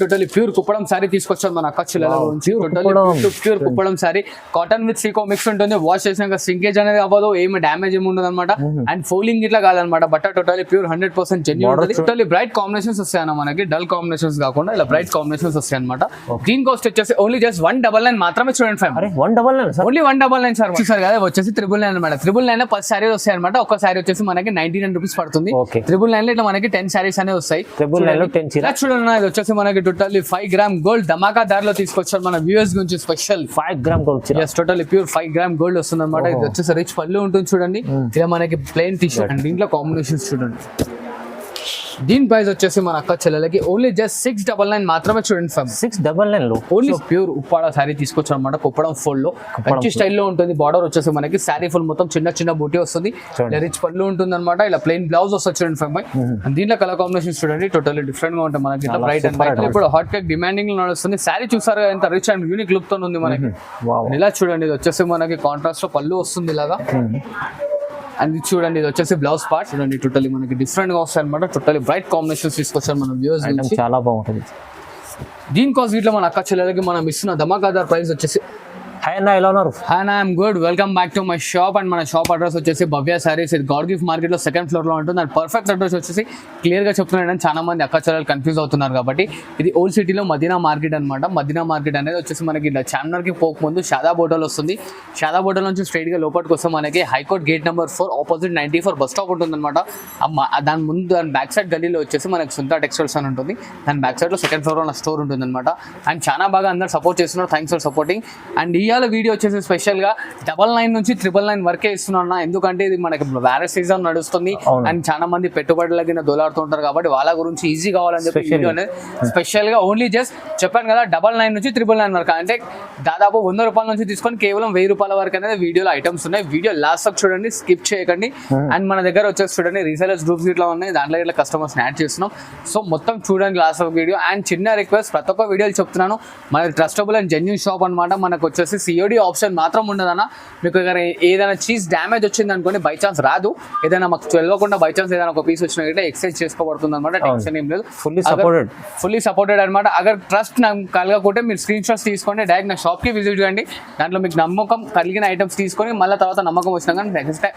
Totally pure Kuppadam sorry తీసుకొచ్చాను మన అక్క చెల్లెల గురించి. Pure Kuppadam sari cotton with సీకో మిక్స్ ఉంటుంది. వాష్ చేసినాక సింకేజ్ అనేది అవ్వదు, ఏమి డ్యామేజ్ ఏమి ఉండదు అనమాట. అండ్ ఫోల్డింగ్ ఇట్లా కాదనమాట. బట్ట టోటలీ ప్యూర్ 100% జెన్యూన్ ఉంటుంది. టోటలీ బ్రైట్ కాంబినేషన్స్ వస్తాయన్న మనకి, డల్ కాంబినేషన్స్ కాకుండా ఇలా బ్రైట్ కాంబినేషన్స్ వస్తాయి అనమాట. దీని కాస్ట్ వచ్చేసి ఓన్లీ జస్ట్ 199 మాత్రమే. చూడండి ఫైవ్ ఓన్లీ 199 సార్. సార్ కదా వచ్చేసి 999 అనమాట. 999 10 సారీస్ వస్తాయి అనమాట. ఒక సారీ వచ్చేసి మనకి 99 రూపీస్ పడుతుంది. 999 ఇట్లా మనకి 10 సారీస్ అనేవి వస్తాయి. చూడండి ఇది వచ్చేసి మనకి టోటల్లీ 5 గ్రామ్ గోల్డ్ ధమాకా దారిలో తీసుకొచ్చారు మన వ్యూవర్స్ గురించి special. 5 gram gold totally pure 5 gram gold వస్తుంది అనమాట. ఇది వచ్చేసి రిచ్ పళ్ళు ఉంటుంది చూడండి. ఇలా మనకి ప్లెయిన్ టీ-షర్ట్ అండ్ దీంట్లో కాంబినేషన్స్ చూడండి. దీని ప్రైస్ వచ్చేసి మన అక్క చెల్లెలకి ఓన్లీ జస్ట్ 699 మాత్రమే. చూడండి 699 లో ఓన్లీ ప్యూర్ ఉప్పాడ సారీ తీసుకొచ్చారు అనమాట. కుప్పడం ఫోల్డ్ లో మంచి స్టైల్లో ఉంటుంది. బార్డర్ వచ్చేసి మనకి సారీ ఫుల్ మొత్తం చిన్న చిన్న బూటీ వస్తుంది. రిచ్ పళ్ళు ఉంటుంది అనమాట. ఇలా ప్లెయిన్ బ్లౌజ్ వస్తుంది చూడండి 5 దీంట్లో కలర్ కాంబినేషన్ చూడండి టోటల్లీ డిఫరెంట్ గా ఉంటుంది మనకి. బ్రైట్ అండ్ వైట్ ఇప్పుడు హాట్ కేక్ డిమాండింగ్ లో నడుస్తుంది. సారీ చూసారు ఎంత రిచ్ అండ్ యూనిక్ లుక్ తో ఉంది మనకి. ఇలా చూడండి ఇది వచ్చేసి మనకి కాంట్రాస్ట్ లో పళ్ళు వస్తుంది ఇలాగా. అండ్ చూడండి ఇది వచ్చేసి బ్లౌజ్ పార్ట్ చూడండి టోటలీ మనకి డిఫరెంట్ గా వస్తాయి అనమాట. టోటలీ బ్రైట్ కాంబినేషన్స్ తీసుకొచ్చారు మన వ్యూవర్స్. చాలా బాగుంటుంది. దీని కాస్ట్ ఇట్లా మన అక్క చెల్లెలకి మనం ఇస్తున్న ధమాకాదార్ ప్రైస్ వచ్చేసి హాయ్ అన్న, ఎలా ఉన్నారు? హాయ్ అన్న, I'm good. Welcome back to my shop. And మన షాప్ అడ్రస్ వచ్చేసి భవ్య సారీస్. ఇది గాడ్ గిఫ్ట్ మార్కెట్ లో 2nd ఫ్లోర్ లో ఉంటుంది. అండ్ పర్ఫెక్ట్ అడ్రస్ వచ్చేసి క్లియర్ గా చెప్తున్నాను. చాలా మంది అక్క చెల్లెలు కన్ఫ్యూజ్ అవుతున్నారు కాబట్టి ఇది ఓల్డ్ సిటీలో మదీనా మార్కెట్ అనమాట. మదీనా మార్కెట్ అనేది వచ్చేసి మనకి ఇలా చార్మినార్ కి పోకముందు షాదా హోటల్ వస్తుంది. షాదా హోటల్ నుంచి స్ట్రైట్ గా లోపలికి వస్తే మనకి high court gate number 4 opposite 94 bus stop ఉంటుంది అనమాట. దాని ముందు దాని బ్యాక్ సైడ్ గల్లీలో వచ్చేసి మనకి సుంతా టెక్స్టైల్స్ అని ఉంటుంది. దాని బ్యాక్ సైడ్ లో 2nd ఫ్లోర్ లో స్టోర్ ఉంటుంది అనమాట. అండ్ చాలా బాగా అందరు సపోర్ట్ చేస్తున్నారు. Thanks for supporting. అండ్ ఇవాళ వీడియో వచ్చేసి స్పెషల్ గా 99 నుంచి 999 వరకే ఇస్తున్నా. ఎందుకంటే ఇది మనకి మ్యారేజ్ సీజన్ నడుస్తుంది. అండ్ చాలా మంది పెట్టుబడులకి దొలాడుతుంటారు కాబట్టి వాళ్ళ గురించి ఈజీ కావాలని చెప్పి వీడియో అనేది స్పెషల్ గా ఓన్లీ జస్ట్ చెప్పాను కదా 99 నుంచి 999 వరకు. అంటే దాదాపు 100 రూపాయల నుంచి తీసుకొని కేవలం 1000 రూపాయల వరకు అనేది వీడియోలో ఐటమ్స్ ఉన్నాయి. వీడియో లాస్ట్ వరకు చూడండి, స్కిప్ చేయకండి. అండ్ మన దగ్గర వచ్చేసి చూడండి రీసెలర్స్ గ్రూప్స్ ఇట్లా ఉన్నాయి. దాంట్లో ఇట్లా కస్టమర్స్ యాడ్ చేస్తున్నాం. సో మొత్తం చూడండి లాస్ట్ వరకు వీడియో. అండ్ చిన్న రిక్వెస్ట్, ప్రతి ఒక్క వీడియోలు చెప్తున్నాను, మనది ట్రస్టబుల్ అండ్ జెన్యూన్ షాప్ అనమాట. మనకు వచ్చేసి COD ఆప్షన్ మాత్రం ఉండదన్న. మీకు ఏదైనా చీజ్ డ్యామేజ్ వచ్చింది అనుకోండి, బై ఛాన్స్ రాదు, ఏదైనా మాకు తెలియకుండా బై ఛాన్స్ ఏదైనా ఒక పీస్ వచ్చినా ఎక్స్చేంజ్ చేసుకోబడుతుంది అనమాట. టెన్షన్ ఏం లేదు, ఫుల్లీ సపోర్టెడ్ అనమాట. అగర్ ట్రస్ట్ నాకు కలగకుంటే మీరు స్క్రీన్ షాట్స్ తీసుకోండి, డైరెక్ట్ నా షాప్కి విజిట్ చేయండి. దాంట్లో మీకు నమ్మకం కలిగిన ఐటమ్స్ తీసుకొని మళ్ళీ తర్వాత నమ్మకం వచ్చినా కానీ నెక్స్ట్ టైం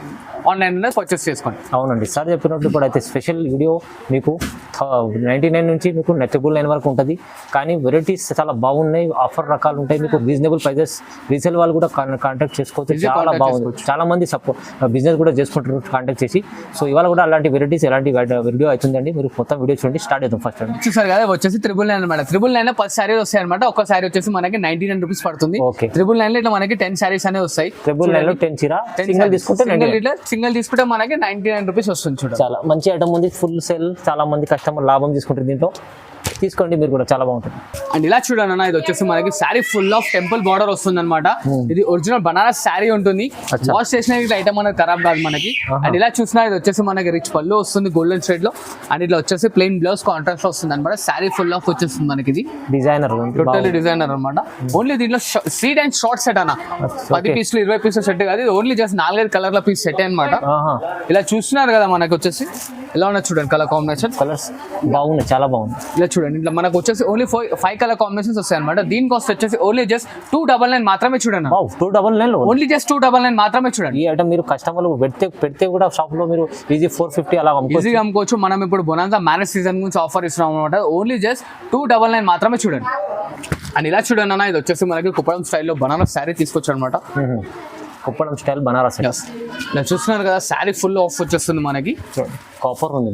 ఆన్లైన్ పర్చేస్ చేసుకోండి. అవునండి, సార్ చెప్పినట్టు ఇప్పుడు అయితే స్పెషల్ వీడియో మీకు 99 నుంచి మీకు 999 వరకు ఉంటుంది. కానీ వెరైటీస్ చాలా బాగున్నాయి, ఆఫర్ రకాలు ఉంటాయి, మీకు రీజనబుల్ ప్రైజెస్. రీసేల్ వాళ్ళు కూడా కాంటాక్ట్ చేసుకోవచ్చు. చాలా బాగుంది, చాలా మంది బిజినెస్ కూడా చేసుకుంటారు కాంటాక్ట్ చేసి. సో ఇవాళ కూడా అలాంటి వెరైటీస్ ఎలాంటి వీడియో అవుతుందండి. మీరు మొత్తం వీడియో చూడండి, స్టార్ట్ చేద్దాం. ఫస్ట్ అండి చూసారు కదా వచ్చేసి 999 అనమాట. 999 10 సారీస్ వస్తాయి అనమాట. ఒక సారీ వచ్చేసి మనకి 99 రూపీస్ పడుతుంది. 999 ఇట్లా మనకి 10 సారీస్ అనేవి వస్తాయి. 999 10 చీర సింగిల్ తీసుకుంటే మనకి 99 రూపీస్ వస్తుంది. చూడండి చాలా మంచి ఐటమ్ ఉంది, ఫుల్ సేల్. చాలా మంది కస్టమర్ లాభం తీసుకుంటారు దీంట్లో. తీసుకోండి మీరు కూడా, చాలా బాగుంటుంది. అండ్ ఇలా చూడండి అన్న, ఇది వచ్చేసి మనకి sari full of temple border వస్తుంది అనమాట. ఇది ఒరిజినల్ బనారస్ శారీ ఉంటుంది. వాష్ చేసిన ఐటమ్ అనేది ఖరాబ్ కాదు మనకి. అండ్ ఇలా చూసినా ఇది వచ్చేసి మనకి రిచ్ పళ్ళు వస్తుంది గోల్డెన్ షేడ్ లో. అండ్ ఇట్లా వచ్చేసి ప్లెయిన్ బ్లౌజ్ కాంట్రాస్ట్ వస్తుంది అనమాట. శారీ ఫుల్ ఆఫ్ వచ్చేస్తుంది మనకి. ఇది డిజైనర్, టోటల్లీ డిజైనర్ అనమాట. ఓన్లీ దీంట్లో సీట్ అండ్ షార్ట్ సెట్ అన్న. 10 పీసులు 20 పీసులు సెట్ కాదు, ఇది ఓన్లీ జస్ట్ 4-5 కలర్ల పీస్ సెట్ అనమాట. ఇలా చూస్తున్నారు కదా మనకి వచ్చేసి ఎలా ఉన్నది చూడండి. కలర్ కాంబినేషన్ కలర్స్ బాగున్నాయి, చాలా బాగుంది. ఇలా చూడండి, ఇట్లా మనకు వచ్చేసి ఓన్లీ 5 కలర్ కాంబినేషన్స్ వస్తాయి అనమాట. దీని కాస్ట్ వచ్చేసి ఓన్లీ జస్ట్ 299 మాత్రమే. చూడండి 299 ఓన్లీ జస్ట్ 299 మాత్రమే. చూడండి ఈ ఐటమ్ మీరు కస్టమర్లు పెడితే కూడా షాప్ లో మీరు ఈజీ 450 అలా ఈజీగా అమ్ముకోవచ్చు. మనం ఇప్పుడు బొనాన్సా మ్యారేజ్ సీజన్ గురించి ఆఫర్ ఇస్తున్నాం అనమాట. ఓన్లీ జస్ట్ 299 మాత్రమే. చూడండి అండ్ ఇలా చూడండి అన్న, ఇది వచ్చేసి మనకి కుప్పడం స్టైల్లో బనారస్ శారీ తీసుకొచ్చారు అనమాట. కుప్పడం స్టైల్ బనారస్ ఇలా చూస్తున్నారు కదా, శారీ ఫుల్ ఆఫ్ వచ్చేస్తుంది మనకి. కాపర్ ఉంది,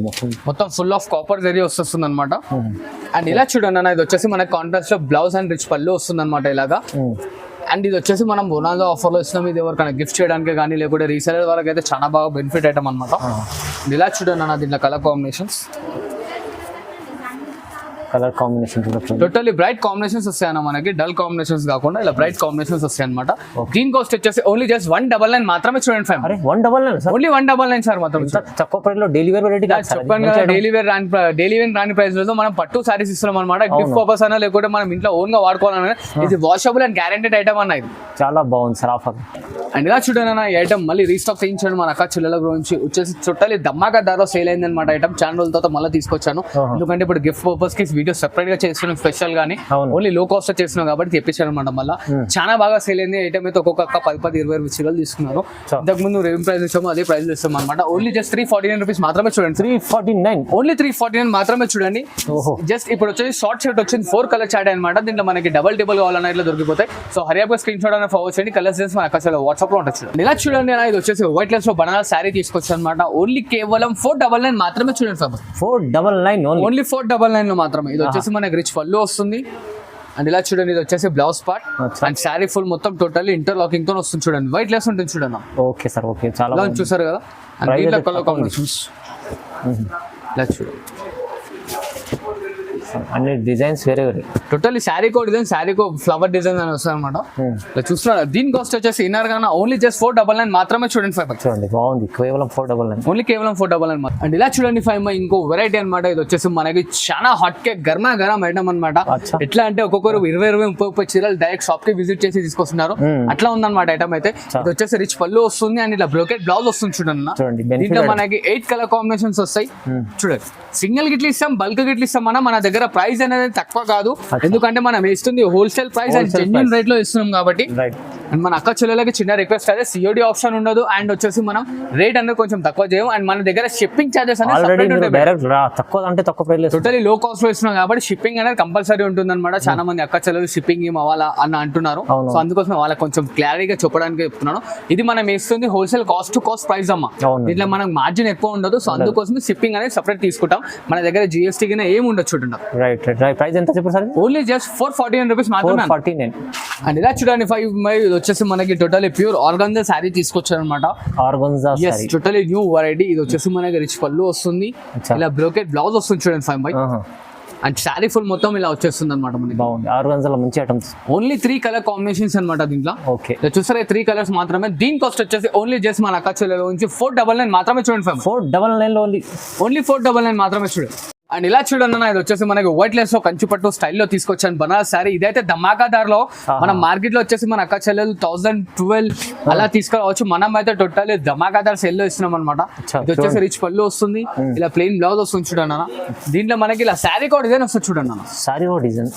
మొత్తం ఫుల్ ఆఫ్ కాపర్ జరీ వస్తుంది అనమాట. అండ్ ఇలా చూడండి అన్న, ఇది వచ్చేసి మనకి కాంట్రాస్ట్ లో బ్లౌజ్ అండ్ రిచ్ పళ్ళు వస్తుంది అనమాట ఇలాగా. అండ్ ఇది వచ్చేసి మనం బొనాన్సా ఆఫర్లో ఇస్తున్నాం. ఇది ఎవరికైనా గిఫ్ట్ చేయడానికి కానీ లేకపోతే రీసేలర్ వరకు అయితే చాలా బాగా బెనిఫిట్ ఐటమ్ అనమాట. ఇలా చూడండి అన్న, దీంట్లో colour combinations colour combination totally bright కాంబినేషన్స్ వస్తాయన్న మనకి, డల్ కాంబినేషన్స్ కాకుండా ఇలా బ్రైట్ కాంబినేషన్స్ వస్తాయి అనమాట. దీని కాస్ట్ వచ్చేసి ఓన్లీ జస్ట్ 199 మాత్రమే. చూడండి 199 ఓన్లీ 199 సార్. మొత్తం తక్కువ ప్రైస్ లో డైలీ వేర్ వెరైటీ చెప్పాను కదా, డైలీ వేర్ రాని ప్రైస్ లో మనం పట్టు సారీస్ ఇస్తున్నాం అనమాట. గిఫ్ట్ పర్పస్ అన్నా లేకపోతే మనం ఇంట్లో ఓన్ గా వాడుకోవాలన్నా ఇది వాషబుల్ అండ్ గ్యారెంటెడ్ ఐటమ్ అన్న. ఇది చాలా బాగుంది సార్ ఆఫర్. అండ్ ఇలా చూడండి అన్న, ఈ ఐటమ్ మళ్ళీ రీస్టాక్ చేయించాను మన అక్క చెల్లెల గురించి. వచ్చేసి చుట్టాలి ధమాకా ధరలో సేల్ అయింది అనమాట. ఐటమ్ చాలా రోజుల తర్వాత మళ్ళీ తీసుకొచ్చాను, ఎందుకంటే ఇప్పుడు గిఫ్ట్ పర్పస్ కి వీడియో సెపరేట్ గా చేస్తున్నాం స్పెషల్ గానీ అవును. ఓన్లీ లో కాస్ట్ చేస్తున్నాం కాబట్టి తెప్పించాను అనమాట. మళ్ళీ చాలా బాగా సేల్ అయింది ఐటమ్ అయితే. ఒక్కొక్క 10-20 చీరలు తీసుకున్నారు. ఇంతకు ముందు ఏం ప్రైస్ ఇస్తామో అదే ప్రైస్ ఇస్తాం అనమాట. ఓన్లీ జస్ట్ 349 రూపీస్ మాత్రమే చూడండి. 349 ఓన్లీ 349 మాత్రమే చూడండి. జస్ట్ ఇప్పుడు వచ్చేసి షార్ట్ షర్ట్ వచ్చింది 4 కలర్ చాట్ అనమాట. దీంట్లో మనకి డబల్ కావాలన్నా ఇట్లా దొరికిపోతాయి. సో హరియాబ్గా స్క్రీన్ షాట్ అన్న ఫార్వర్డ్ చేయండి. కలర్స్ చేసి మన అక్కడ వాట్సాప్ లో ఉంటుంది చూడండి. ఇలా చూడండి అన్న, ఇది వచ్చేసి వైట్ లెస్ లో బనారస్ శారీ తీసుకొచ్చాను అనమాట. ఓన్లీ కేవలం 499 మాత్రమే చూడండి సార్. 499 ఓన్లీ 499 లో మాత్రమే. ఇది వచ్చేసి మనకి రిచ్ పళ్ళు వస్తుంది. అండ్ ఇలా చూడండి, ఇది వచ్చేసి blouse part and sari full మొత్తం టోటల్లీ ఇంటర్లాకింగ్ తో వస్తుంది చూడండి. వైట్ లెస్ ఉంటుంది చూడండి. ఓకే సార్, ఓకే, చాలా చూసారు కదా. అండ్ దీంట్లో కలర్ కాంబినేషన్స్ ఇలా చూడండి, అన్ని డిజైన్స్ వేరే వేరే. టోటల్లీ శారీకో డిజైన్, శారీకో ఫ్లవర్ డిజైన్ అని వస్తుంది అనమాట. ఇలా చూస్తున్నారు. దీని కాస్ట్ వచ్చేసి ఇన్నర్ గానా ఓన్లీ జస్ట్ 499 మాత్రమే చూడండి. 5 చూడండి, బాగుంది. కేవలం 499, ఓన్లీ కేవలం 499. అండ్ ఇలా చూడండి 5 ఇంకో వెరైటీ అనమాట. ఇది వచ్చేసి మనకి చాలా హాట్ కేక్ గర్మా గరం ఐటమ్ అనమాట. ఎట్లా అంటే ఒక్కొక్కరు 20-30 చీరలు డైరెక్ట్ షాప్ కి విజిట్ చేసి తీసుకొస్తున్నారు. అట్లా ఉందన్నమాట ఐటమ్ అయితే. ఇది వచ్చేసి రిచ్ పళ్ళు వస్తుంది అండ్ ఇలా బ్రోకెట్ బ్లౌజ్ వస్తుంది చూడండి. దీంట్లో మనకి 8 కలర్ కాంబినేషన్స్ వస్తాయి చూడండి. సింగిల్ గిట్లు ఇస్తాం, బల్క్ గిట్లు ఇస్తాం. మన దగ్గర ప్రైస్ అనేది తక్కువ కాదు, ఎందుకంటే మనం ఇస్తుంది wholesale price and genuine rate లో ఇస్తున్నాం కాబట్టి. అండ్ మన అక్క చెల్లెలకి చిన్న రిక్వెస్ట్ అదే, సిఓడి ఆప్షన్ ఉండదు. అండ్ వచ్చేసి మనం రేట్ అనేది కొంచెం తక్కువ చేయం. అండ్ మన దగ్గర షిప్పింగ్ చార్జెస్ టోటలీ లో కాస్ట్ లో ఇస్తున్నాం కాబట్టి షిప్పింగ్ అనేది కంపల్సరీ ఉంటుంది అనమాట. చాలా మంది అక్క చెల్లెలు షిప్పింగ్ ఏం అవ్వాలా అని అంటున్నారు. సో అందుకోసం వాళ్ళకి కొంచెం క్లారిటీగా చెప్పడానికి చెప్తున్నాను. ఇది మనం ఇస్తుంది wholesale cost to cost price అమ్మా. దీంట్లో మనకు మార్జిన్ ఎక్కువ ఉండదు. సో అందుకోసం షిప్పింగ్ అనేది సపరేట్ తీసుకుంటాం. మన దగ్గర జిఎస్టీ కింద ఏమి ఉండదు చూడండి. ప్రైస్ ఎంత చెప్పారు సార్? ఓన్లీ జస్ట్ 449 రూపీస్ మాత్రమే. 449. అండ్ ఇలా చూడండి 5 వచ్చేసి మనకి టోటలీ ప్యూర్ ఆర్గంజా శారీ తీసుకొచ్చారు అనమాట. Organza sari totally new variety. ఇది వచ్చేసి మనకి రిచ్ పళ్ళు వస్తుంది, ఇలా బ్రోకెట్ బ్లౌజ్ వస్తుంది చూడండి 5 అండ్ శారీ ఫుల్ మొత్తం ఇలా వచ్చేస్తుంది అనమాట. మనకి బాగుంది. ఆర్గంజాలో మంచి ఐటమ్స్. ఓన్లీ 3 కలర్ కాంబినేషన్స్ అనమాట దీంట్లో. ఓకే, చూసారా 3 కలర్స్ మాత్రమే. దీని కాస్ట్ వచ్చేసి ఓన్లీ జస్ట్ మన అక్క చెల్లెల నుంచి 499 మాత్రమే చూడండి. 499 లో ఓన్లీ 499 మాత్రమే చూడండి. అండ్ ఇలా చూడండి అన్న, ఇది వచ్చేసి మనకి వైట్ లెస్ లో కంచిపట్టు స్టైల్లో తీసుకొచ్చాను బనారస్ శారీ. ఇదైతే ధమాకాదార్లో మన మార్కెట్ లో వచ్చేసి మన అక్క చెల్లెలు 1012 అలా తీసుకురావచ్చు. మనం అయితే టోటల్ ధమాకాదార్ సెల్ లో ఇస్తున్నాం అనమాట. ఇది వచ్చేసి రిచ్ పళ్ళు వస్తుంది, ఇలా ప్లెయిన్ బ్లౌజ్ వస్తుంది చూడండి అన్న. దీంట్లో మనకి ఇలా శారీ కో డిజైన్ వస్తుంది చూడండి అన్న.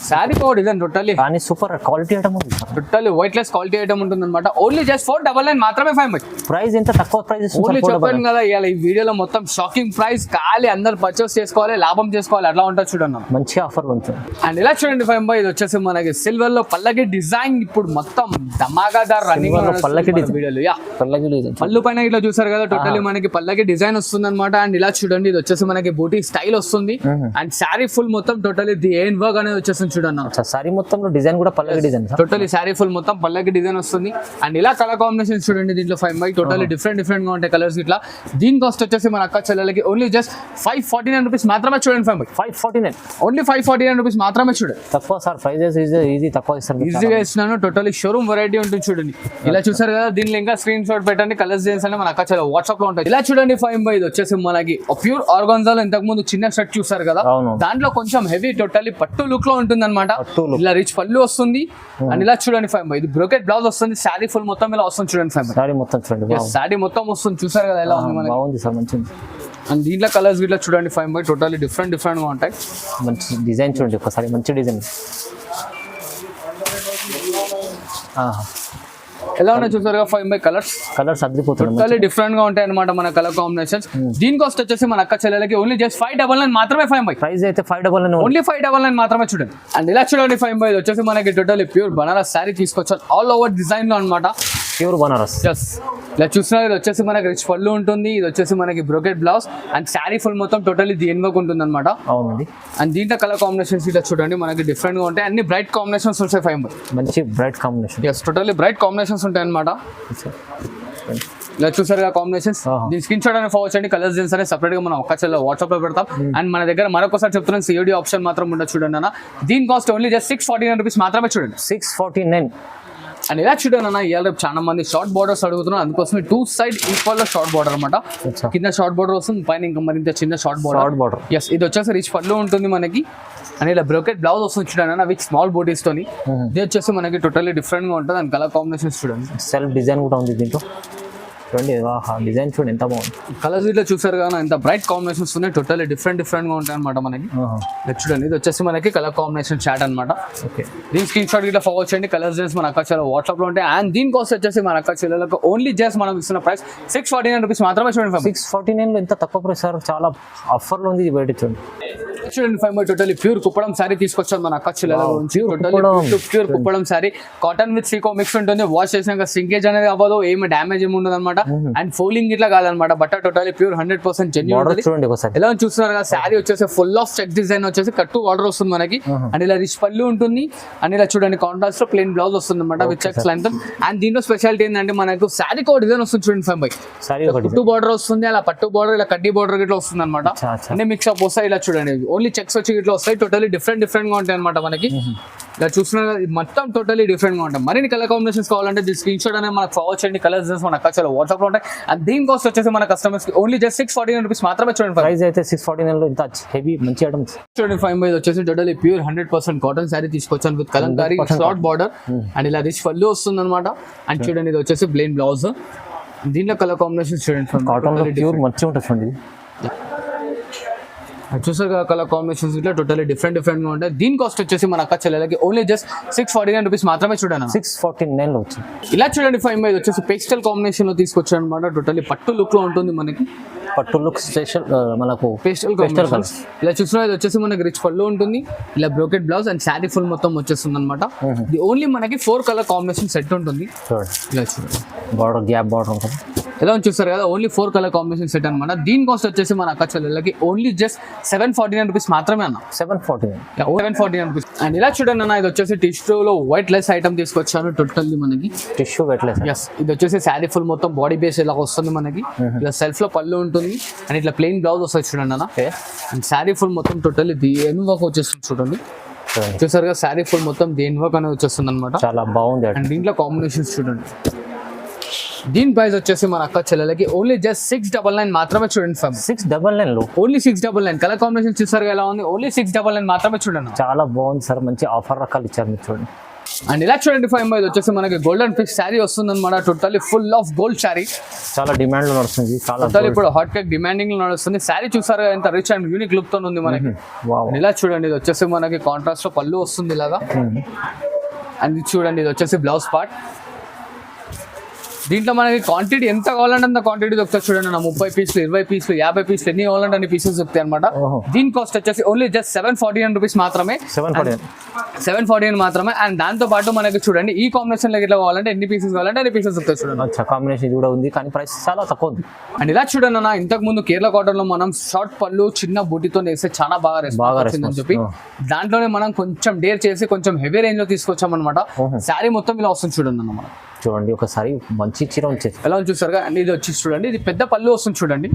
శారీ కో డిజైన్ టోటల్లీ కానీ సూపర్ క్వాలిటీ ఐటమ్ ఉంది. Totally white less quality item ఉంటుంది అనమాట. ఓన్లీ జస్ట్ 499 మాత్రమే. 5 ప్రైస్ ఎంత తక్కువ ప్రైస్ ఓన్లీ చెప్పాను కదా. ఇవాళ ఈ వీడియోలో మొత్తం షాకింగ్ ప్రైస్, ఖాళీ అందరు పర్చేస్ చేసుకోవాలి, లాభం చేసుకోవాలి, అట్లా ఉంటుంది చూడండి. మంచి ఆఫర్ ఉంటుంది. అండ్ ఇలా చూడండి 5 ఇది వచ్చేసి మనకి సిల్వర్ లో పల్లకి డిజైన్. ఇప్పుడు మొత్తం ధమాకాదార్ రన్నింగ్ పల్లకి పళ్ళు పైన ఇట్లా చూసారు కదా. టోటల్లీ మనకి పల్లకి డిజైన్ వస్తుంది అనమాట. అండ్ ఇలా చూడండి, ఇది వచ్చేసి మనకి బూటీ స్టైల్ వస్తుంది. అండ్ శారీ ఫుల్ మొత్తం టోటల్లీ ది ఏన్ వర్క్ అనేది వచ్చేస్తుంది చూడండి. శారీ మొత్తం డిజైన్ కూడా పల్లకి డిజైన్. టోటల్లీ శారీ ఫుల్ మొత్తం పల్లకి డిజైన్ వస్తుంది. అండ్ ఇలా కలర్ కాంబినేషన్ చూడండి దీంట్లో 5 టోటల్లీ డిఫరెంట్ గా ఉంటాయి కలర్స్ ఇట్లా. దీని కాస్ట్ వచ్చేసి మన అక్క చెల్లెలకి ఓన్లీ జస్ట్ 549 రూపీస్ మాత్రమే చూడండి. 549 ఓన్లీ 549 రూపీస్ మాత్రమే చూడండి. తక్కువ సార్, ప్రైజెస్ ఈజీ తక్కువ ఇస్తాను, ఈజీగా ఇస్తున్నాను. టోటల్లీ షోరూమ్ వెరైటీ ఉంటుంది చూడండి. ఇలా చూసారు కదా. దీనిలో ఇంకా స్క్రీన్ షాట్ పెట్టండి, కలర్స్ డిజైన్స్ అని మన అక్క వాట్సాప్ లో ఉంటాయి. ఇలా చూడండి 5 ఇది వచ్చేసి మనకి ప్యూర్ ఆర్గాన్జాలో ఇంతకు ముందు చిన్న షర్ట్ చూసారు కదా, దాంట్లో కొంచెం హెవీ టోటల్లీ పట్టు లుక్ లో ఉంటుంది అనమాట. ఇలా రిచ్ పళ్ళు వస్తుంది. అండ్ ఇలా చూడండి 5 ఇది బ్రోకెట్ బ్లౌజ్ వస్తుంది. శారీ ఫుల్ మొత్తం ఇలా వస్తుంది చూడండి. 5 శారీ మొత్తం చూడండి, శారీ మొత్తం వస్తుంది చూసారు కదా ఎలా ఉంది. బాగుంది సార్, మంచిది. అండ్ దీంట్లో కలర్స్ ఇట్లా చూడండి 5 టోటల్లీ డిఫరెంట్ గా ఉంటాయి. మంచి డిజైన్ చూడండి ఒకసారి, మంచి డిజైన్. ఎలా ఉన్నాయి చూసారుగా 5 కలర్స్ అద్రిపోతుంది, డిఫరెంట్ గా ఉంటాయి అనమాట మన కలర్ కాంబినేషన్స్. దీని కాస్ట్ వచ్చేసి మన అక్క చెల్లెలకి ఓన్లీ జస్ట్ 599 మాత్రమే. 5 ప్రైస్ అయితే 599 ఓన్లీ 599 మాత్రమే చూడండి. అండ్ ఇలా చూడండి 5 ఇది వచ్చేసి మనకి టోటల్లీ ప్యూర్ బనారస్ శారీ తీసుకొచ్చారు ఆల్ ఓవర్ డిజైన్ లో అనమాట. ప్యూర్ బనారస్. ఇలా చూసినా ఇది వచ్చేసి మనకి రిచ్ పళ్ళు ఉంటుంది. ఇది వచ్చేసి మనకి brocade blouse and sari full మొత్తం టోటల్లీ దీని వర్క్ ఉంటుంది అనమాట. అవునండి. అండ్ దీంట్లో కలర్ కాంబినేషన్స్ ఇట్లా చూడండి మనకి డిఫరెంట్ గా ఉంటాయి. అన్ని బ్రైట్ కాంబినేషన్స్ ఉంటాయి 5 మంచి bright combination. Totally bright combinations ఉంటాయి అనమాట. ఇలా చూసారు కాంబినేషన్స్. దీని స్క్రీన్ షాట్ అనేది ఫార్వర్డ్ చేయండి, కలర్స్ డిజైన్స్ అనేది సపరేట్ గా మనం ఒక్క వాట్సాప్ లో పెడతాం. అండ్ మన దగ్గర మరొకసారి చెప్తున్నాను, సిఓడి ఆప్షన్ మాత్రం ఉండదు చూడండి అన్న. దీని కాస్ట్ ఓన్లీ జస్ట్ 649 రూపీస్ మాత్రమే చూడండి. 649. అండ్ ఇలా చూడండి అన్న, ఇవాళ రేపు చాలా మంది షార్ట్ బార్డర్స్ అడుగుతున్నారు. అందుకోసం 2 సైడ్ ఈక్వల్ గా షార్ట్ బార్డర్ అనమాట. కింద షార్ట్ బార్డర్ వస్తుంది, పైన ఇంకా మరింత చిన్న షార్ట్ బార్డర్. ఎస్, ఇది వచ్చేసి రిచ్ పళ్ళు ఉంటుంది మనకి. అండ్ ఇలా బ్రోకెట్ బ్లౌజ్ వస్తుంది చూడండి అన్న, విత్ స్మాల్ బోటీస్ తోని. ఇది వచ్చేసి మనకి టోటల్లీ డిఫరెంట్ గా ఉంటుంది. అండ్ కలర్ కాంబినేషన్స్ చూడండి, సెల్ఫ్ డిజైన్ కూడా ఉంది దీంట్లో. చూడండి డిజైన్ చూడండి ఎంత బాగుంది. కలర్స్ ఇట్లా చూసారు కదా ఎంత బ్రైట్ కాంబినేషన్స్ ఉన్నాయి, టోటల్లీ డిఫరెంట్ గా ఉంటాయి అనమాట మనకి. ఇది చూడండి, ఇది వచ్చేసి మనకి కలర్ కాంబినేషన్ చాట్ అనమాట. ఓకే, దీని స్క్రీన్ షాట్ ఇట్లా ఫార్వర్డ్ చేయండి. కలర్స్ డేస్ మన అక్క చాలా వాట్సాప్ లో ఉంటాయి. అండ్ దీని కాస్ట్ వచ్చేసి మన అక్క చెల్లెలకు ఓన్లీ జస్ట్ మనం ఇస్తున్న ప్రైస్ 649 రూపీస్ మాత్రమే. చూడండి 649 లో ఎంత తక్కువ ప్రైస్ సార్, చాలా ఆఫర్లో ఉంది. బయట చూడండి, చూడండి 5 టోటల్లీ ప్యూర్ కుప్పడం సారీ తీసుకొచ్చాం మన అక్క చెల్లెల గురించి. Pure Kuppadam sari, cotton with సీకో మిక్స్ ఉంటుంది. వాష్ చేసినాక సింకేజ్ అనేది అవ్వదు, ఏమి డ్యామేజ్ ఏమి ఉండదు అనమాట. అండ్ ఫోల్డింగ్ ఇట్లా కాదనమాట, బట్ట టోటల్లీ ప్యూర్ 100% జెన్యూన్. చూడండి ఒకసారి ఎలా చూస్తున్నారు కదా, శారీ వచ్చేసి ఫుల్ ఆఫ్ చెక్ డిజైన్ వచ్చేసి కట్టు ఆర్డర్ వస్తుంది మనకి. అండ్ ఇలా రిచ్ పళ్ళు ఉంటుంది. అండ్ ఇలా చూడండి కాంట్రాస్ట్ లో ప్లెయిన్ బ్లౌజ్ వస్తుంది అనమాట విత్ చెక్స్ లైన్. అండ్ దీంట్లో స్పెషాలిటీ ఏంటంటే మనకు శారీ కో డిజైన్ వస్తుంది చూడండి 5 పట్టు బార్డర్ వస్తుంది, అలా పట్టు బార్డర్ ఇలా కడ్డీ బార్డర్ ఇట్లా వస్తుంది అనమాట. అన్ని మిక్స్ అప్ వస్తాయి. ఇలా చూడండి ఓన్లీ చెక్స్ వచ్చి ఇట్లా వస్తాయి. టోటల్లీ డిఫరెంట్ గా ఉంటాయి అనమాట మనకి. ఇలా చూస్తున్నారు మొత్తం టోటల్లీ డిఫరెంట్ గా ఉంటాయి. మరిన్ని కలర్ కాంబినేషన్స్ కావాలంటే స్క్రీన్ షాట్ అనేది మనకు ఫార్వర్డ్ చేయండి. కలర్స్ మన అక్కడ వాట్సాప్ లో ఉంటాయి. అండ్ దీని కాస్ట్ వచ్చేసి మన కస్టమర్స్ కి ఓన్లీ జస్ట్ 649 రూపీస్ మాత్రమే. చూడండి ప్రైస్ అయితే 649 లో ఇంత హెవీ మంచి ఐటమ్స్. చూడండి 5 వచ్చేసి టోటల్లీ ప్యూర్ 100% కాటన్ శారీ తీసుకొచ్చాను with Kalamkari short border. And ఇలా రిచ్ పళ్ళు వస్తుంది అనమాట. అండ్ చూడండి ఇది వచ్చేసి ప్లెయిన్ బ్లౌజ్. దీనిలో కలర్ కాంబినేషన్ చూడండి కాటన్ లో ప్యూర్ మంచిగా ఉంటుంది చూడండి. చూసారు కదా కలర్ కాంబినేషన్స్ ఇట్లా టోటల్లీ డిఫరెంట్ గా ఉంటాయి. దీని కాస్ట్ వచ్చేసి మన అక్క చెల్లెలకి ఓన్లీ జస్ట్ 649 రూపీస్ మాత్రమే. చూడండి 649 లో వచ్చింది. ఇలా చూడండి 5 వచ్చేసి పేస్టల్ కాంబినేషన్ లో తీసుకొచ్చాను అనమాట. టోటల్లీ పట్టు లుక్ లో ఉంటుంది మనకి. పట్టు లుక్ స్పెషల్ మనకు పేస్టల్ కలర్స్. ఇలా చూస్తున్నా ఇది వచ్చేసి మనకి రిచ్ పళ్ళు ఉంటుంది. ఇలా brocade blouse and sari full మొత్తం వచ్చేస్తుంది అనమాట. ఇది ఓన్లీ మనకి 4 కలర్ కాంబినేషన్ సెట్ ఉంటుంది. ఇలా చూడండి బార్డర్ గ్యాప్ బార్డర్ ఉంటుంది. ఎలా చూస్తారు కదా ఓన్లీ 4 కలర్ కాంబినేషన్ సెట్ అనమాట. దీని కాస్ట్ వచ్చేసి మన అక్క చెల్లెలకి ఓన్లీ జస్ట్ 749 రూపీస్ మాత్రమే అన్న. 749 రూపీస్. అండ్ ఇలా చూడండి అన్న, ఇది వచ్చేసి టిష్యూ లో వైట్ లెస్ ఐటమ్ తీసుకొచ్చాను. టోటల్లీ మనకి టిష్యూ వైట్ లెస్. ఎస్, ఇది వచ్చేసి శారీ ఫుల్ మొత్తం బాడీ బేస్ ఇలా వస్తుంది మనకి. ఇలా సెల్ఫ్ లో పళ్ళు ఉంటుంది. అండ్ ఇట్లా ప్లెయిన్ బ్లౌజ్ వస్తుంది చూడండి అన్న. అండ్ శారీ ఫుల్ మొత్తం టోటల్లీ దేని వర్క్ వచ్చేస్తుంది చూడండి. చూసారు కదా శారీ ఫుల్ మొత్తం దేని వర్క్ అనేది వచ్చేస్తుంది అనమాట. చాలా బాగుంది. అండ్ దీంట్లో కాంబినేషన్స్ చూడండి. దీని ప్రైస్ వచ్చేసి మన అక్క చెల్లెలకి ఓన్లీ జస్ట్ 699 మాత్రమే. చూడండి 699 లో ఓన్లీ 699. కలర్ కాంబినేషన్ చూసారు ఎలా ఉంది, ఓన్లీ 699 మాత్రమే. చూడండి చాలా బాగుంది సార్, మంచి ఆఫర్ రకాలు ఇచ్చారు మీరు చూడండి. అండ్ ఇలా చూడండి 5 వచ్చేసి మనకి గోల్డెన్ ఫిష్ శారీ వస్తుంది అనమాట. Totally full of gold sari, చాలా డిమాండ్ లో నడుస్తుంది. టోటల్లీ ఇప్పుడు హాట్ కేక్ డిమాండింగ్ లో నడుస్తుంది. శారీ చూసారు ఎంత రిచ్ అండ్ యూనిక్ లుక్ తో ఉంది మనకి. ఇలా చూడండి ఇది వచ్చేసి మనకి కాంట్రాస్ట్ లో పళ్ళు వస్తుంది ఇలాగా. అండ్ ఇది చూడండి ఇది వచ్చేసి బ్లౌజ్ పార్ట్. దీంట్లో మనకి క్వాంటిటీ ఎంత కావాలంటే అంత క్వాంటిటీ దొరుకుతుంది చూడండి. 30 పీసులు 20 పీసులు 50 పీసులు ఎన్ని కావాలంటే అన్ని పీసెస్ దొరుకుతాయి అనమాట. దీని కాస్ట్ వచ్చేసి ఓన్లీ జస్ట్ 749 రూపీస్ మాత్రమే. 749 మాత్రమే. అండ్ దాంతో పాటు మనకి చూడండి ఈ కాంబినేషన్ లో ఇట్లా కావాలంటే ఎన్ని పీసెస్ కావాలంటే అన్ని పీసెస్ దొరుకుతాయి చూడండి. కాంబినేషన్ కూడా ఉంది కానీ ప్రైస్ చాలా తక్కువ ఉంది. అండ్ ఇలా చూడండి అన్న, ఇంతకు ముందు కేరళ కాటన్ లో మనం షార్ట్ పళ్ళు చిన్న బూటీతో వేస్తే చాలా బాగా రెస్పాన్స్ అని చెప్పి దాంట్లోనే మనం కొంచెం డేర్ చేసి కొంచెం హెవీ రేంజ్ లో తీసుకొచ్చాం అనమాట. శారీ మొత్తం ఇలా వస్తుంది చూడండి అన్న. మనం చూడండి ఒకసారి మంచి చీర వచ్చేసి ఎలా ఉంది చూసారు. అండ్ ఇది వచ్చి చూడండి, ఇది పెద్ద పళ్ళు వస్తుంది చూడండి.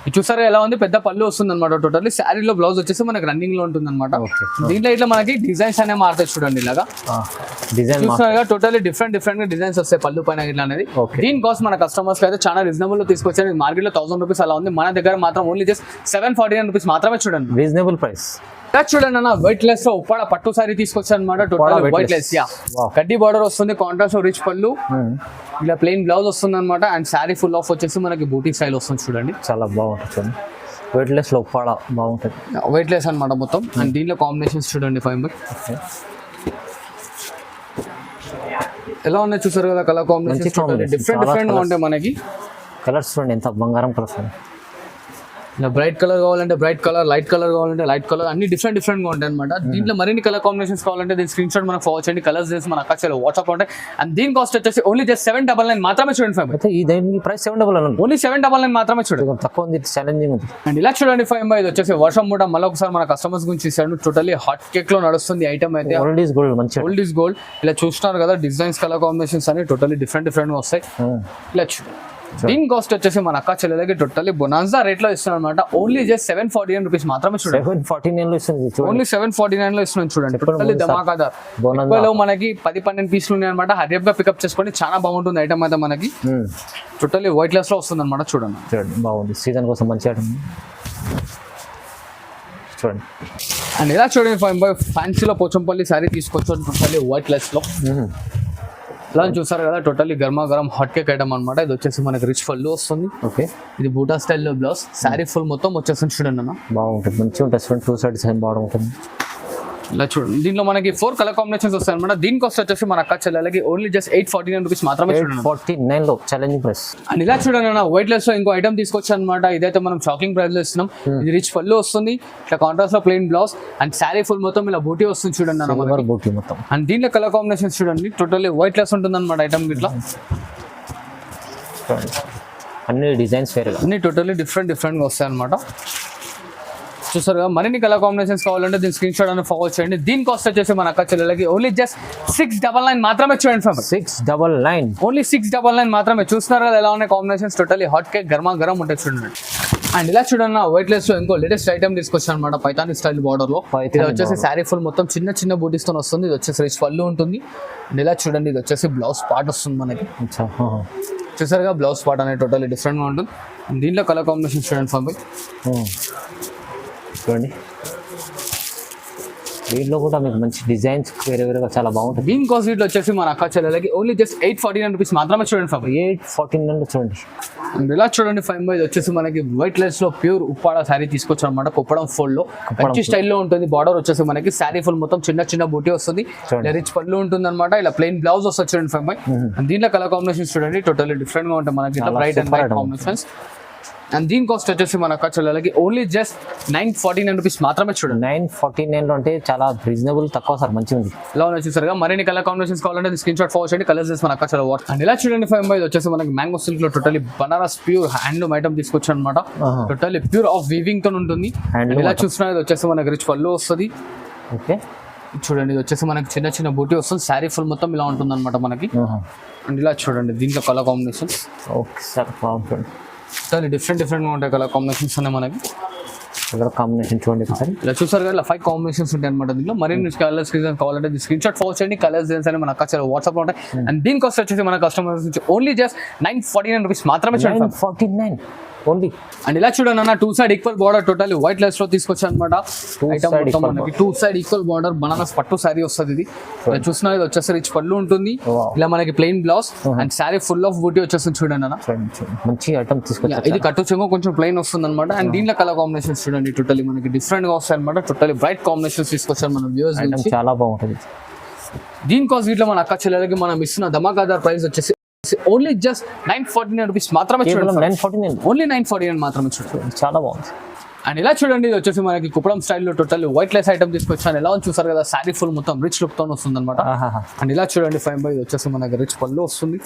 ఇది చూసారు ఎలా ఉంది, పెద్ద పళ్ళు వస్తుంది అనమాట. టోటల్లీ శారీలో బ్లౌజ్ వచ్చేసి మనకి రన్నింగ్ లో ఉంటుంది అనమాట. దీంట్లో ఇట్లా మనకి డిజైన్స్ అనేవి మారుతాయి చూడండి. ఇలాగా డిజైన్ చూసారుగా టోటల్లీ డిఫరెంట్ గా డిజైన్స్ వస్తాయి పళ్ళు పైన ఇట్లా అనేది. దీని కాస్ట్ మన కస్టమర్స్ అయితే చాలా రీజనబుల్ లో తీసుకొచ్చారు. మార్కెట్ లో 1000 రూపీస్ అలా ఉంది, మన దగ్గర మాత్రం ఓన్లీ జస్ట్ 749 రూపీస్ మాత్రమే. చూడండి రీజనబుల్ ప్రైస్. చూడండి అన్న, వైట్ లెస్ లో ఉప్పాడ పట్టు సారీ తీసుకొచ్చాను అనమాట. టోటల్ వైట్ లెస్, కడ్డీ బార్డర్ వస్తుంది, కాంట్రాస్ట్ రిచ్ పళ్ళు, ఇలా ప్లెయిన్ బ్లౌజ్ వస్తుంది అనమాట. అండ్ శారీ ఫుల్ ఆఫ్ వచ్చేసి మనకి బూటీ స్టైల్ వస్తుంది చూడండి. చాలా బాగుంటుంది. వెయిట్ లెస్ లో ఉప్పాడ బాగుంటుంది, వెయిట్ లెస్ అనమాట మొత్తం. అండ్ దీంట్లో కాంబినేషన్స్ చూడండి 5 ఎలా ఉన్నాయి చూసారు కదా. కలర్ కాంబినేషన్ డిఫరెంట్ గా ఉంటాయి మనకి. కలర్స్ చూడండి ఎంత బంగారం కలర్స్. ఇలా బ్రైట్ కలర్ కావాలంటే బ్రైట్ కలర్, లైట్ కలర్ కావాలంటే లైట్ కలర్, అన్ని డిఫరెంట్ గా ఉంటాయి అనమాట. దీంట్లో మరిన్ని కలర్ కాంబినేషన్స్ కావాలంటే దీని స్క్రీన్ షాట్ మనకు ఫార్వర్డ్ చేయండి. కలర్స్ చేసి మన అక్కడ వాట్సాప్ ఉంటాయి. అండ్ దీని కాస్ట్ వచ్చేసి ఓన్లీ జస్ట్ 799 మాత్రమే. చూడండి 5 అయితే ఈ ప్రైస్ 799 ఓన్లీ 799 మాత్రమే. చూడండి తక్కువ ఉంది, ఛాలెంజింగ్ ఉంది. అండ్ ఇలా చూడండి 5 ఇది వచ్చేసి వర్షం కూడా మళ్ళీ ఒకసారి మన కస్టమర్స్ గురించి ఇస్తాడు. టోటల్లీ హాట్ కేక్ లో నడుస్తుంది ఐటమ్ అయితే. ఓల్డ్ ఈస్ గోల్డ్, మంచి ఓల్డ్ ఈస్ గోల్డ్. ఇలా చూస్తున్నారు కదా డిజైన్స్, కలర్ కాంబినేషన్స్ అన్ని టోటల్లీ డిఫరెంట్ గా వస్తాయి. ఇలా దీని కాస్ట్ వచ్చేసి మన అక్క చెల్లెలకి టోటల్లీ బొనాన్సా రేట్ లో ఇస్తున్నాం అనమాట. ఓన్లీ జస్ట్ 749 రూపీస్ మాత్రమే. చూడండి 749 లో ఇస్తుంది. ఓన్లీ 749 లో ఇస్తున్నాం చూడండి. టోటల్లీ ధమాకాదార్. మనకి 10-12 పీసులు ఉన్నాయి అనమాట. హరియప్ గా పికప్ చేసుకోండి, చాలా బాగుంటుంది ఐటమ్ అయితే మనకి. టోటల్లీ వైట్ లెస్ లో వస్తుంది అనమాట. చూడండి బాగుంది, సీజన్ కోసం మంచి ఐటమ్ చూడండి. అండ్ ఇలా చూడండి 5 ఫ్యాన్సీలో పోచంపల్లి శారీ తీసుకొచ్చాను టోటల్లీ వైట్ లెస్ లో. ఇలా చూసారు కదా టోటల్లీ గర్మా గరం హాట్ కేక్ ఐటమ్ అనమాట. ఇది వచ్చేసి మనకి రిచ్ పళ్ళు వస్తుంది. ఓకే, ఇది బూటా స్టైల్లో బ్లౌజ్, శారీ ఫుల్ మొత్తం వచ్చేసి చూడండి అన్న. బాగుంటుంది, మంచిగా ఉంటుంది. 2 సైడ్ డిజైన్ బాగుంటుంది. ఇలా చూడండి, దీంట్లో మనకి 4 కలర్ కాంబినేషన్స్ వస్తాయి అనమాట. దీని కాస్ట్ వచ్చేసి మన అక్క చెల్లెలకి ఓన్లీ జస్ట్ 849 రూపీస్ మాత్రమే. 849 లో ఛాలెంజింగ్ ప్రైస్. అండ్ ఇలా చూడండి అన్న, వైట్ లెస్ లో ఇంకో ఐటమ్ తీసుకొచ్చాను అనమాట. ఇదైతే మనం షాకింగ్ ప్రైస్ లో ఇస్తున్నాం. ఇది రిచ్ పళ్ళు వస్తుంది, ఇట్లా కాంట్రాస్ట్ లో plain blouse and sari full మొత్తం ఇలా బూటీ వస్తుంది చూడండి అన్న. బూటీ మొత్తం. అండ్ దీంట్లో కలర్ కాంబినేషన్స్ చూడండి, టోటల్లీ వైట్ లెస్ ఉంటుంది అనమాట ఐటమ్. ఇట్లా అన్ని డిజైన్స్ వేరే, అన్ని టోటల్లీ డిఫరెంట్ గా వస్తాయి అనమాట. చూసారు కదా, మరిన్ని కలర్ కాంబినేషన్స్ కావాలంటే దీని స్క్రీన్ షాట్ అని ఫార్వర్డ్ చేయండి. దీని కాస్ట్ వచ్చేసి మన అక్క చెల్లెలకి ఓన్లీ జస్ట్ 699 మాత్రమే. చూడండి 699, ఓన్లీ 699 మాత్రమే. చూస్తున్నారు కదా ఎలా ఉన్నాయి కాంబినేషన్స్, టోటల్లీ హాట్ కేక్ గర్మా గరం ఉంటాయి చూడండి. అండ్ ఇలా చూడండి, వైట్ లెస్ లో ఇంకో లేటెస్ట్ ఐటమ్ తీసుకొచ్చాను అనమాట, పైతాని స్టైల్ బార్డర్ లో. ఇది వచ్చేసి శారీ ఫుల్ మొత్తం చిన్న చిన్న బూటీస్ తో వస్తుంది. ఇది వచ్చేసి రిచ్ పళ్ళు ఉంటుంది. అండ్ ఇలా చూడండి, ఇది వచ్చేసి బ్లౌజ్ పార్ట్ వస్తుంది మనకి. చూసారుగా బ్లౌజ్ పార్ట్ అనేది టోటల్లీ డిఫరెంట్ గా ఉంటుంది. దీంట్లో కలర్ కాంబినేషన్ చూడండి ఫామ్ చూడండి. దీంట్లో కూడా మీకు మంచి డిజైన్స్ వేరేగా చాలా బాగుంటుంది. దీని కాస్ట్ వీటిలో వచ్చేసి మన అక్క చెల్లెలకి ఓన్లీ జస్ట్ 849 రూపీస్ మాత్రమే. చూడండి 849 చూడండి. ఇలా చూడండి 5 ఇది వచ్చేసి మనకి వైట్ లెస్ లో ప్యూర్ ఉప్పాడ శారీ తీసుకొచ్చాం అనమాట. కుప్పడం ఫోల్డ్ లో మంచి స్టైల్లో ఉంటుంది. బార్డర్ వచ్చేసి మనకి శారీ ఫుల్ మొత్తం చిన్న చిన్న బూటీ వస్తుంది. రిచ్ పళ్ళు ఉంటుంది అనమాట. ఇలా ప్లెయిన్ బ్లౌజ్ వస్తుంది చూడండి 5 దీంట్లో కలర్ కాంబినేషన్స్ చూడండి, టోటల్లీ డిఫరెంట్ గా ఉంటాయి మనకి. Bright and white combinations. And దీని కాస్ట్ వచ్చేసి మన అక్క చెల్లెలకి ఓన్లీ జస్ట్ 949 రూపీస్ మాత్రమే. చూడండి 949 లో అంటే చాలా రీజనబుల్, తక్కువ సార్, మంచిగా ఉంది. ఇలా ఉన్నాయి చూసారుగా. మరిన్ని కలర్ కాంబినేషన్స్ కావాలంటే స్క్రీన్ షాట్ ఫార్వర్డ్ చేయండి. కలర్స్ చేసి మన అక్క చెల్లెల వాట్స్. అండ్ ఇలా చూడండి 5 ఇది వచ్చేసి మనకి మ్యాంగో సిల్క్ లో totally Banaras pure handloom item తీసుకొచ్చాను అనమాట. టోటల్లీ ప్యూర్ ఆఫ్ వీవింగ్ తో ఉంటుంది. ఇలా చూస్తున్నా ఇది వచ్చేసి మనకి రిచ్ పళ్ళు వస్తుంది. ఓకే, చూడండి ఇది వచ్చేసి మనకి చిన్న చిన్న బూటీ వస్తుంది. శారీ ఫుల్ మొత్తం ఇలా ఉంటుంది అనమాట మనకి. అండ్ ఇలా చూడండి దీంట్లో కలర్ కాంబినేషన్స్. ఓకే సార్, బాగుంటుంది. చాలా డిఫరెంట్ గా ఉంటాయి కలర్ కాంబినేషన్స్ ఉన్నాయి మనకి. కలర్ కాంబినేషన్ చూడండి ఒకసారి. ఇలా చూసారు కదా, 5 కాంబినేషన్స్ ఉంటాయి అనమాట దీంట్లో. మరిన్ని కలర్స్ కావాలంటే స్క్రీన్ షాట్ ఫార్వర్డ్ చేయండి. కలర్స్ డిజైన్స్ అని మన అక్క వాట్సాప్ లో ఉంటాయి. అండ్ దీని కాస్ట్ వచ్చేసి మన కస్టమర్స్ నుంచి ఓన్లీ జస్ట్ 949 రూపీస్ మాత్రమే. 949 ఓన్లీ. అండ్ ఇలా చూడండి అన్న, 2 side equal border totally white less లో తీసుకొచ్చాను అనమాట. ఐటమ్ మొత్తం మనకి 2 సైడ్ ఈక్వల్ బార్డర్ బనారస్ పట్టు శారీ వస్తుంది. ఇది ఇలా చూస్తున్నా, ఇది వచ్చేసి రిచ్ పళ్ళు ఉంటుంది. ఇలా మనకి plain blouse and sari full of బూటీ వచ్చేసి చూడండి అన్న. మంచి ఐటమ్ తీసుకొచ్చారు. ఇది కట్టు చెంగో కొంచెం ప్లెయిన్ వస్తుంది అనమాట. అండ్ దీంట్లో కలర్ కాంబినేషన్స్ చూడండి, టోటల్లీ మనకి డిఫరెంట్ గా వస్తాయి అనమాట. టోటల్లీ బ్రైట్ కాంబినేషన్స్ తీసుకొచ్చారు మన వ్యూవర్స్ నుంచి. చాలా బాగుంటుంది. దీని కాస్ట్ వీటిలో మన అక్క చెల్లెలకి మనం ఇస్తున్న ధమాకాదార్ ప్రైస్ వచ్చేసి ఓన్లీ జస్ట్ 949 రూపీస్ మాత్రమే. 949 ఓన్లీ 949 మాత్రమే. చూడండి చాలా బాగుంది. అండ్ ఇలా చూడండి, ఇది వచ్చేసి మనకి కుప్పడం స్టైల్లో టోటల్ వైట్ లెస్ ఐటమ్ తీసుకొచ్చాను. ఎలా చూసారు కదా, శారీ ఫుల్ మొత్తం రిచ్ లుక్ తో వస్తుంది అనమాట. అండ్ ఇలా చూడండి 5 ఇది వచ్చేసి మనకి రిచ్ పళ్ళు వస్తుంది.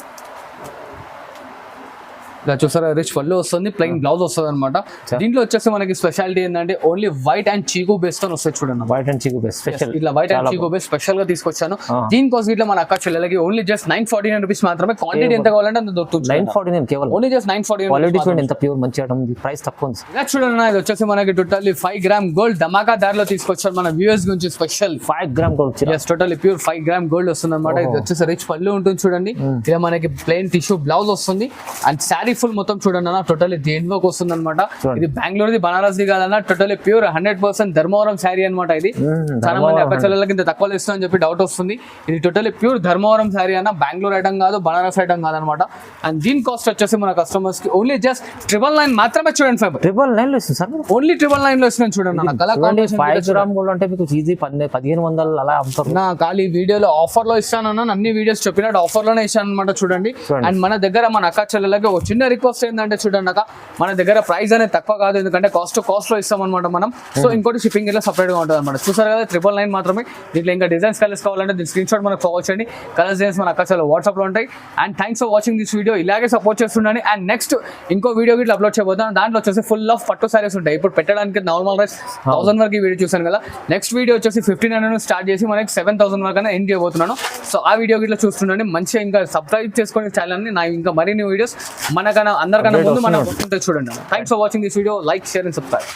ఇలా చూసారా, రిచ్ పళ్ళు వస్తుంది, ప్లెయిన్ బ్లౌజ్ వస్తుంది అనమాట. దీంట్లో వచ్చేసి మనకి స్పెషాలిటీ ఏంటంటే ఓన్లీ వైట్ అండ్ చీకు బేస్ తో వస్తాయి చూడండి. వైట్ అండ్ చీకు బేస్ స్పెషల్, ఇట్లా వైట్ అండ్ చీకు బేస్ స్పెషల్ గా తీసుకొచ్చాను. దీని కోసం ఇట్లా మన అక్క చెల్లెలకి ఓన్లీ జస్ట్ 949 రూపీస్ మాత్రమే. క్వాంటిటీ ఎంత కావాలంటే అంత దొరుకుతుంది. 949 కేవలం, ఓన్లీ జస్ట్ 949. క్వాలిటీ చూడండి ఎంత ప్యూర్, మంచి ఐటమ్, ప్రైస్ తక్కువ ఉంది. ఇలా చూడండి, ఇది వచ్చేసి మనకి టోటల్లీ 5 గ్రామ్ గోల్డ్ ధమాకా దారిలో తీసుకొచ్చారు మన వ్యూవర్స్ గురించి special. 5 gram gold, totally pure 5 gram gold వస్తుంది అనమాట. ఇది వచ్చేసి రిచ్ పళ్ళు ఉంటుంది చూడండి. ఇలా మనకి ప్లెయిన్ టిష్యూ బ్లౌజ్ వస్తుంది అండ్ శారీ ఫుల్ మొత్తం చూడండి టోటల్లీ దేని వర్క్ వస్తుంది అనమాట. ఇది బెంగళూరుది బనారస్ ది కాదన్న, టోటల్లీ ప్యూర్ 100% ధర్మవరం శారీ అనమాట. ఇది చాలా మంది అక్క చెల్లెలకి ఇంత తక్కువ ఇస్తుందని చెప్పి డౌట్ వస్తుంది. ఇది టోటల్లీ ప్యూర్ ధర్మవరం శారీ అన్న, బెంగళూరు ఐటమ్ కాదు, బనారస్ ఐటమ్ కాదనమాట. అండ్ దీని కాస్ట్ వచ్చేసి మన కస్టమర్స్ కి ఓన్లీ జస్ట్ 999 మాత్రమే. చూడండి 999 లో ఇస్తుంది సార్, ఓన్లీ 999 లో ఇస్తున్నాను చూడండి. 5 గ్రామ్ గోల్డ్ అంటే మీకు ఈజీ 1500 అలా అమ్ముతారు. నా ఖాళీ వీడియోలో ఆఫర్ లో ఇస్తాను అన్ని వీడియోస్ చెప్పినట్టు ఆఫర్ లోనే ఇస్తాను అనమాట. చూడండి, అండ్ మన దగ్గర మన అక్క చెల్లెలకి ఒక చిన్న రిక్వెస్ట్ ఏంటంటే చూడండి అక్క, మన దగ్గర ప్రైస్ అనేది తక్కువ కాదు, ఎందుకంటే కాస్ట్ లో ఇస్తాం అనమాట మనం. సో ఇంకోటి షిప్పింగ్ ఇలా సపరేట్ గా ఉంటుంది అనమాట. చూసారు కదా 999 మాత్రమే. దీంట్లో ఇంకా డిజైన్స్ కలర్స్ కావాలంటే దీని స్క్రీన్ షాట్ మనకు ఫార్వర్డ్ చేయండి. కలర్స్ డిజైన్స్ మన అక్క చెల్లెల వాట్సాప్ లో ఉంటాయి. And thanks for watching this video. ఇలాగే సపోర్ట్ చేస్తుండండి. అండ్ నెక్స్ట్ ఇంకో వీడియో ఇట్లా అప్లోడ్ చేయబోతాను. దాంట్లో వచ్చేసి ఫుల్ ఆఫ్ పట్టు సారీస్ ఉంటాయి. ఇప్పుడు పెట్టడానికి నార్మల్ రైస్ 1000 వరకు వీడియో చూసాను కదా. నెక్స్ట్ వీడియో వచ్చేసి 1500 స్టార్ట్ చేసి మనకి 7000 వరకు ఎండ్ చేయబోతున్నాను. సో ఆ వీడియో ఇట్లా చూస్తుండండి. మంచిగా ఇంకా సబ్స్క్రైబ్ చేసుకునే ఛానల్ ని, నా ఇంకా మరిన్ని వీడియోస్ మనకన్నా అందరికన్నా ముందు మనం చూడండి. Thanks for watching this video. Like, share and subscribe.